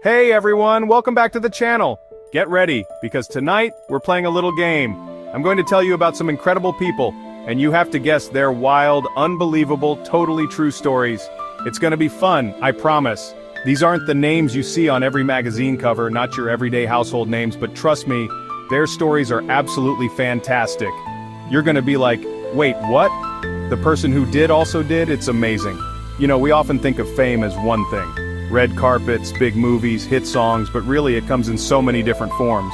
Hey everyone, welcome back to the channel. Get ready, because tonight we're playing a little game. I'm going to tell you about some incredible people, and you have to guess their wild, unbelievable, totally true stories. It's gonna be fun, I promise. These aren't the names you see on every magazine cover, not your everyday household names, but trust me, their stories are absolutely fantastic. You're gonna be like, wait, what? The person who did also did? It's amazing. You know, we often think of fame as one thing. Red carpets, big movies, hit songs, but really it comes in so many different forms.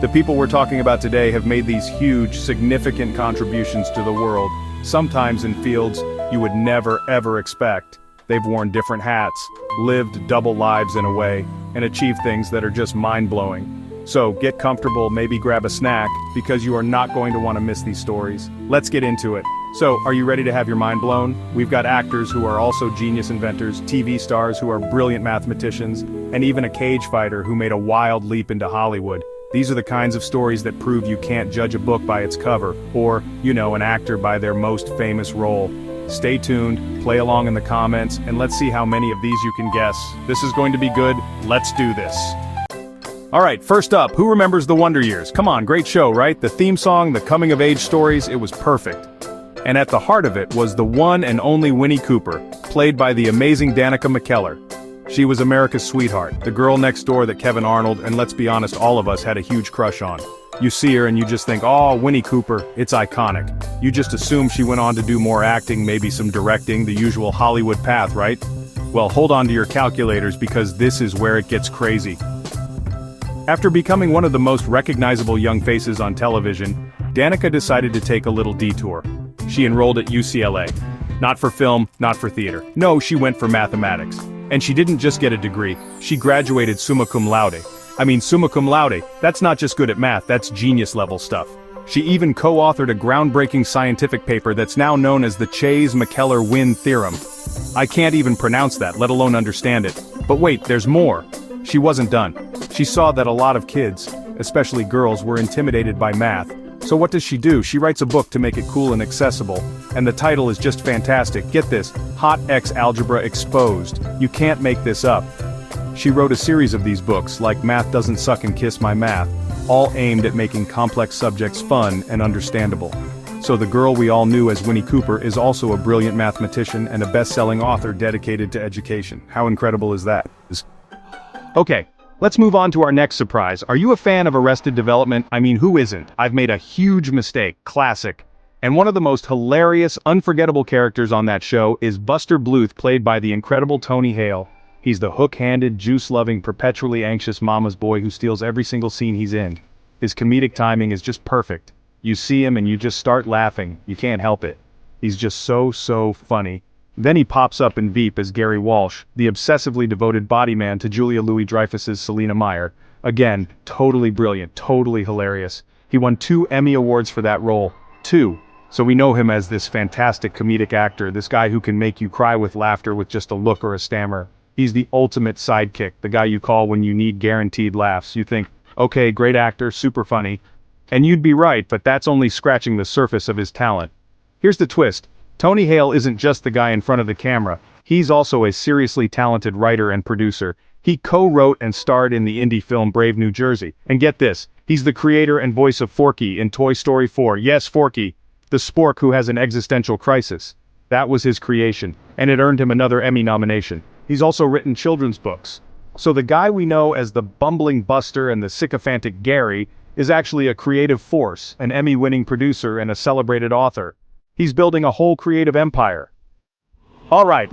The people we're talking about today have made these huge, significant contributions to the world, sometimes in fields you would never ever expect. They've worn different hats, lived double lives in a way, and achieved things that are just mind-blowing. So get comfortable, maybe grab a snack, because you are not going to want to miss these stories. Let's get into it. So, are you ready to have your mind blown? We've got actors who are also genius inventors, TV stars who are brilliant mathematicians, and even a cage fighter who made a wild leap into Hollywood. These are the kinds of stories that prove you can't judge a book by its cover, or, an actor by their most famous role. Stay tuned, play along in the comments, and let's see how many of these you can guess. This is going to be good, let's do this. Alright, first up, who remembers the Wonder Years? Come on, great show, right? The theme song, the coming-of-age stories, it was perfect. And at the heart of it was the one and only Winnie Cooper, played by the amazing Danica McKellar. She was America's sweetheart, the girl next door that Kevin Arnold, and let's be honest, all of us had a huge crush on. You see her and you just think, oh, Winnie Cooper, it's iconic. You just assume she went on to do more acting, maybe some directing, the usual Hollywood path, right? Well, hold on to your calculators because this is where it gets crazy. After becoming one of the most recognizable young faces on television, Danica decided to take a little detour. She enrolled at UCLA. Not for film, not for theater. No, she went for mathematics. And she didn't just get a degree, she graduated summa cum laude. Summa cum laude, that's not just good at math, that's genius level stuff. She even co-authored a groundbreaking scientific paper that's now known as the Chayes-McKellar-Wynn theorem. I can't even pronounce that, let alone understand it. But wait, there's more. She wasn't done. She saw that a lot of kids, especially girls, were intimidated by math. So what does she do? She writes a book to make it cool and accessible. And the title is just fantastic. Get this, Hot X Algebra Exposed. You can't make this up. She wrote a series of these books, like Math Doesn't Suck and Kiss My Math, all aimed at making complex subjects fun and understandable. So the girl we all knew as Winnie Cooper is also a brilliant mathematician and a best-selling author dedicated to education. How incredible is that? Okay. Let's move on to our next surprise. Are you a fan of Arrested Development? Who isn't? I've made a huge mistake. Classic. And one of the most hilarious, unforgettable characters on that show is Buster Bluth, played by the incredible Tony Hale. He's the hook-handed, juice-loving, perpetually anxious mama's boy who steals every single scene he's in. His comedic timing is just perfect. You see him and you just start laughing. You can't help it. He's just so funny. Then he pops up in Veep as Gary Walsh, the obsessively devoted body man to Julia Louis-Dreyfus's Selina Meyer. Again, totally brilliant, totally hilarious. He won 2 Emmy Awards for that role. 2. So we know him as this fantastic comedic actor, this guy who can make you cry with laughter with just a look or a stammer. He's the ultimate sidekick, the guy you call when you need guaranteed laughs. You think, okay, great actor, super funny. And you'd be right, but that's only scratching the surface of his talent. Here's the twist. Tony Hale isn't just the guy in front of the camera, he's also a seriously talented writer and producer. He co-wrote and starred in the indie film Brave New Jersey. And get this, he's the creator and voice of Forky in Toy Story 4. Yes, Forky, the spork who has an existential crisis. That was his creation, and it earned him another Emmy nomination. He's also written children's books. So the guy we know as the bumbling Buster and the sycophantic Gary is actually a creative force, an Emmy-winning producer and a celebrated author. He's building a whole creative empire. All right.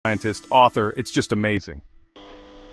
scientist, author, it's just amazing.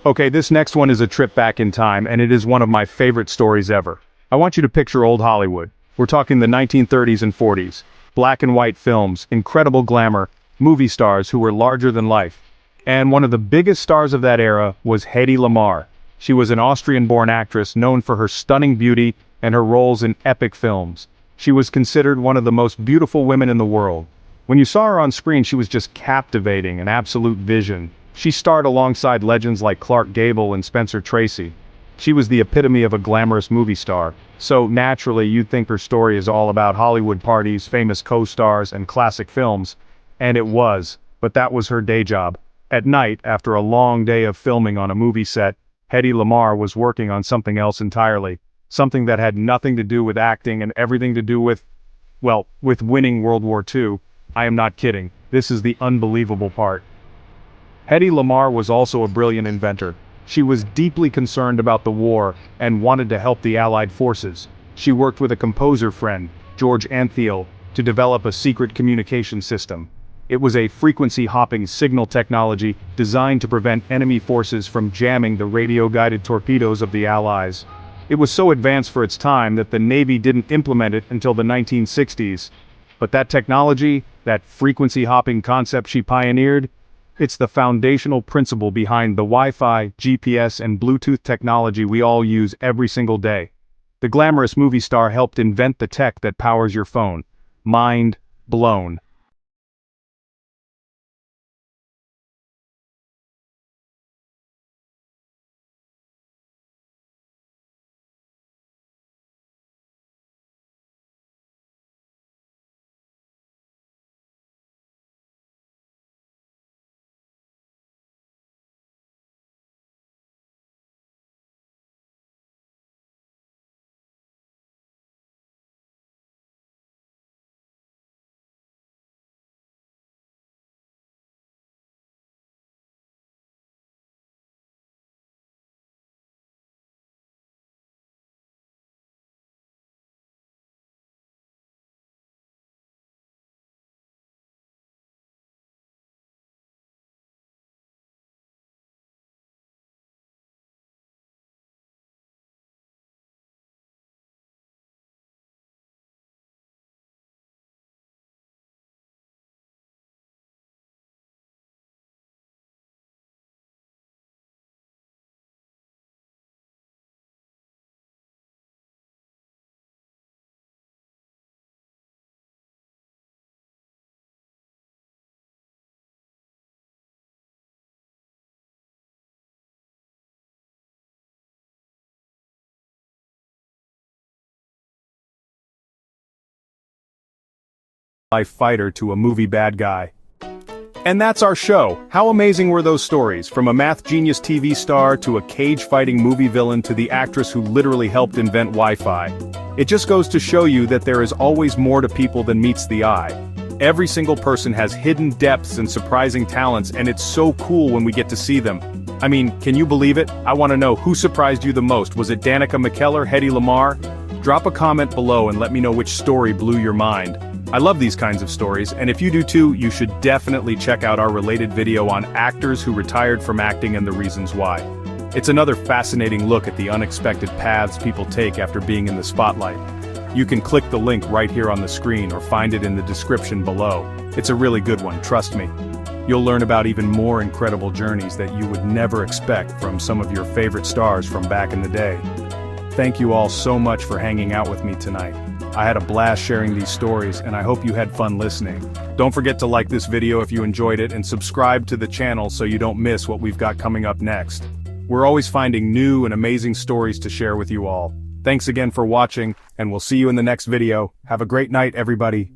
Okay, this next one is a trip back in time, and it is one of my favorite stories ever. I want you to picture old Hollywood. We're talking the 1930s and 40s. Black and white films, incredible glamour, movie stars who were larger than life. And one of the biggest stars of that era was Hedy Lamarr. She was an Austrian-born actress known for her stunning beauty and her roles in epic films. She was considered one of the most beautiful women in the world. When you saw her on screen, she was just captivating, an absolute vision. She starred alongside legends like Clark Gable and Spencer Tracy. She was the epitome of a glamorous movie star, so naturally you'd think her story is all about Hollywood parties, famous co-stars, and classic films. And it was, but that was her day job. At night, after a long day of filming on a movie set, Hedy Lamarr was working on something else entirely. Something that had nothing to do with acting and everything to do with, well, with winning World War II. I am not kidding. This is the unbelievable part. Hedy Lamarr was also a brilliant inventor. She was deeply concerned about the war and wanted to help the Allied forces. She worked with a composer friend, George Antheil, to develop a secret communication system. It was a frequency-hopping signal technology designed to prevent enemy forces from jamming the radio-guided torpedoes of the Allies. It was so advanced for its time that the Navy didn't implement it until the 1960s. But that technology, that frequency-hopping concept she pioneered, it's the foundational principle behind the Wi-Fi, GPS, and Bluetooth technology we all use every single day. The glamorous movie star helped invent the tech that powers your phone. Mind blown. Life fighter to a movie bad guy. And that's our show. How amazing were those stories, from a math genius TV star to a cage-fighting movie villain to the actress who literally helped invent Wi-Fi. It just goes to show you that there is always more to people than meets the eye. Every single person has hidden depths and surprising talents, and it's so cool when we get to see them. I mean, can you believe it? I want to know, who surprised you the most? Was it Danica McKellar, Hedy Lamarr? Drop a comment below and let me know which story blew your mind. I love these kinds of stories, and if you do too, you should definitely check out our related video on actors who retired from acting and the reasons why. It's another fascinating look at the unexpected paths people take after being in the spotlight. You can click the link right here on the screen or find it in the description below. It's a really good one, trust me. You'll learn about even more incredible journeys that you would never expect from some of your favorite stars from back in the day. Thank you all so much for hanging out with me tonight. I had a blast sharing these stories, and I hope you had fun listening. Don't forget to like this video if you enjoyed it and subscribe to the channel so you don't miss what we've got coming up next. We're always finding new and amazing stories to share with you all. Thanks again for watching, and we'll see you in the next video. Have a great night, everybody.